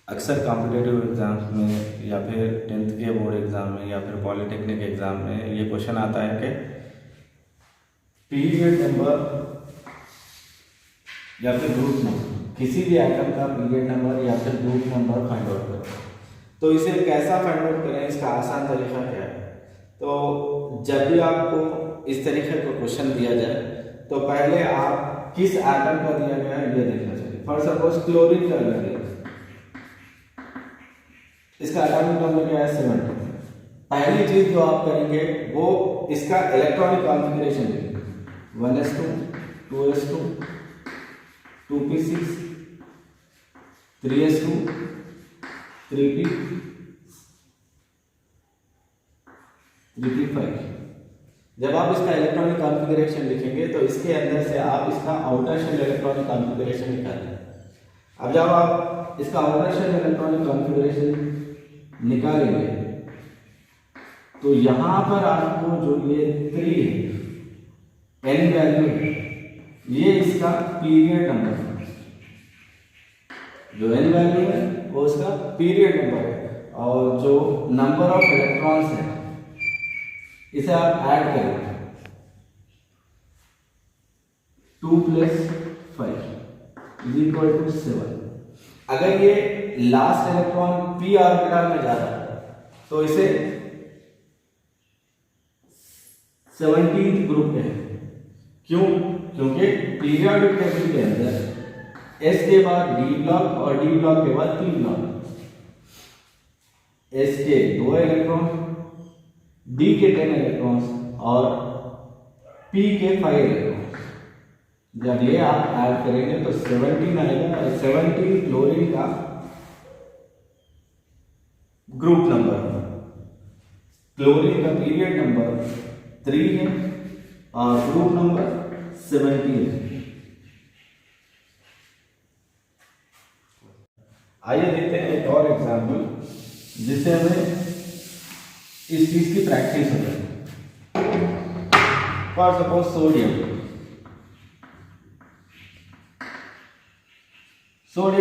अक्सर competitive exams में या फिर 10th के बोर्ड एग्ज़ाम में या फिर पॉलिटेक्निक एग्ज़ाम में ये क्वेश्चन आता है कि पीरियड नंबर या फिर ग्रुप नंबर, किसी भी आइटम का पीरियड नंबर या फिर ग्रुप नंबर फाइंड आउट करो। तो इसे कैसा फाइंड आउट करें, इसका आसान तरीका क्या है? तो जब भी आपको इस तरीके का क्वेश्चन दिया जाए तो पहले आप किस आइटम का दिया गया है ये देखना चाहिए। फॉर सपोज क्लोरीन का दिया गया, इसका एटॉमिक नंबर क्या है 70। पहली चीज जो आप करेंगे वो इसका इलेक्ट्रॉनिक कॉन्फ़िगरेशन देंगे, 1s2 2s2 2p6 3s2 3p 3p5। जब आप इसका इलेक्ट्रॉनिक कॉन्फ़िगरेशन लिखेंगे तो इसके अंदर से आप इसका आउटर शेल इलेक्ट्रॉनिक कॉन्फ़िगरेशन निकालेंगे। अब जब आप इसका आउटर शेल इलेक्ट्रॉनिक कॉन्फ़िगरेशन निकालेंगे तो यहां पर आपको जो ये 3 है n वैल्यू है, ये इसका पीरियड नंबर है। जो n वैल्यू है वो इसका पीरियड नंबर है, और जो नंबर ऑफ इलेक्ट्रॉन्स है इसे आप ऐड करेंगे 2 + 5 = 7। अगर ये लास्ट इलेक्ट्रॉन p ऑर्बिटल में जा रहा है तो इसे 17th ग्रुप है। क्यों? क्योंकि पीरियोडिक टेबल के अंदर s के बाद d ब्लॉक और d ब्लॉक के बाद p ब्लॉक, s के 2 इलेक्ट्रॉन, d के 10 इलेक्ट्रॉन्स और p के 5 इलेक्ट्रॉन। जब ये आप ऐड करेंगे तो 17 आएगा, और 17 क्लोरीन का ग्रुप नंबर है। क्लोरीन का पीरियड नंबर 3 है और ग्रुप नंबर 17 है। आइए देखते हैं एक और एग्जाम्पल जिससे हमें इस चीज की प्रैक्टिस हो जाए। फॉर सपोज सोडियम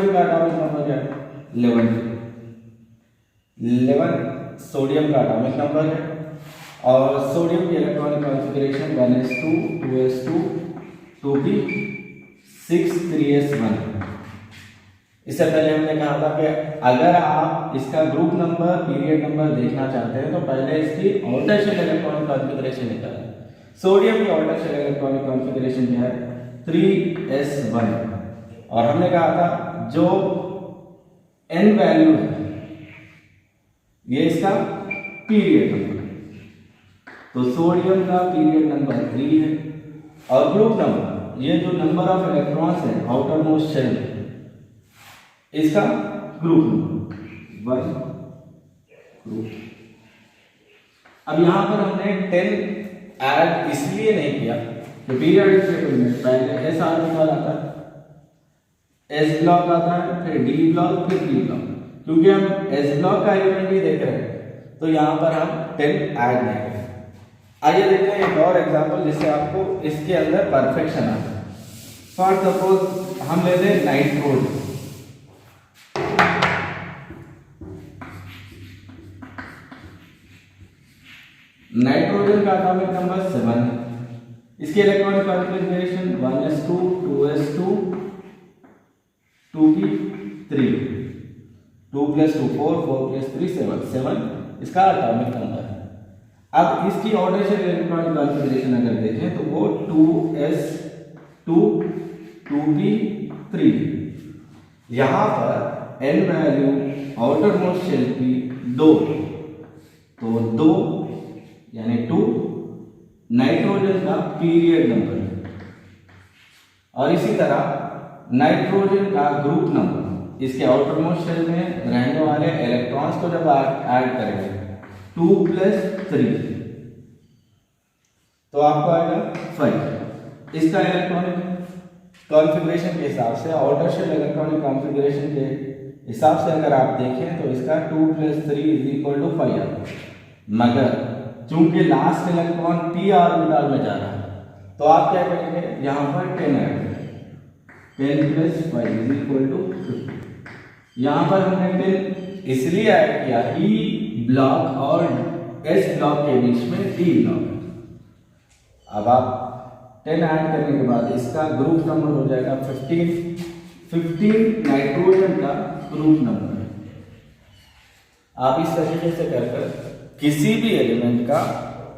का एटॉमिक नंबर क्या है 11 सोडियम का एटॉमिक नंबर है, और सोडियम की electronic configuration 1s2 2s2 2p6 3s1। इससे पहले हमने कहा था कि अगर आप इसका ग्रुप नंबर पीरियड नंबर देखना चाहते हैं तो पहले इसकी आउटर शेल इलेक्ट्रॉनिक कॉन्फ़िगरेशन निकालें। सोडियम की आउटर शेल इलेक्ट्रॉनिक कॉन्फ़िगरेशन क्या है 3s1, और हमने कहा था जो n वैल्यू है ये इसका पीरियड नंबर, तो सोडियम का पीरियड नंबर 3 है, और ग्रुप नंबर ये जो नंबर ऑफ इलेक्ट्रॉन्स है आउटर मोस्ट शेल इसका ग्रुप नंबर 1 ग्रुप। अब यहां पर हमने 10 ऐड इसलिए नहीं किया कि पीरियोडिक टेबल में पहले s ऑर्बिटल आता है, s ब्लॉक आता है, फिर d ब्लॉक, फिर p ब्लॉक। क्योंकि हम s ब्लॉक का एलिमेंट ही देख रहे हैं तो यहां पर हम 10 ऐड नहीं करेंगे। आइए देखते हैं एक और एग्जांपल जिससे आपको इसके अंदर परफेक्शन आ जाए। फॉर सपोज हम लेते हैं नाइट्रोजन। नाइट्रोजन का एटॉमिक नंबर 7 है, इसकी electronic configuration 1s2 2s2 2p3 2 + 2 4 4 + 3 7 7 इसका एटॉमिक नंबर है। अब इसकी ऑर्डर शेल इलेक्ट्रॉनिक कॉन्फ़िगरेशन अगर देखें तो वो 2s2 2p3। यहां पर n value outermost shell की 2, तो 2 यानी 2 नाइट्रोजन का पीरियड नंबर है, और इसी तरह नाइट्रोजन का ग्रुप नंबर इसके आउटर मोस्ट शेल में रहने वाले इलेक्ट्रॉन्स को जब ऐड करेंगे 2 + 3 तो आपको आएगा 5। इसका इलेक्ट्रॉनिक कॉन्फ़िगरेशन के हिसाब से आउटर शेल इलेक्ट्रॉनिक कॉन्फ़िगरेशन के हिसाब से अगर आप देखें तो इसका 2 + 3 = 5 आता है, मगर चूंकि लास्ट इलेक्ट्रॉन p ऑर्बिटल में जा रहा है तो आप क्या करेंगे यहां पर 10 ऐड करेंगे, 10 + 5 = 50। यहाँ पर हमने 10 इसलिए ऐड किया, ई ब्लॉक और एस ब्लॉक के बीच में डी ब्लॉक है। अब आप 10 ऐड करने के बाद इसका ग्रुप नंबर हो जाएगा 15 नाइट्रोजन का ग्रुप नंबर है। आप इस तरीके से कर किसी भी एलिमेंट का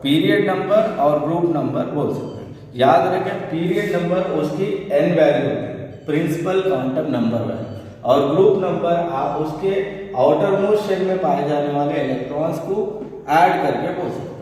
पीरियड नंबर और ग्रुप नंबर बोल सकते हैं। याद रखें, पीरियड नंबर उसकी n वैल्यू होती है, प्रिंसिपल क्वांटम नंबर वैल्यू, और ग्रुप नंबर आप उसके आउटर मोस्ट शेल में पाए जाने वाले इलेक्ट्रॉन्स को ऐड करके बोल सकते हैं।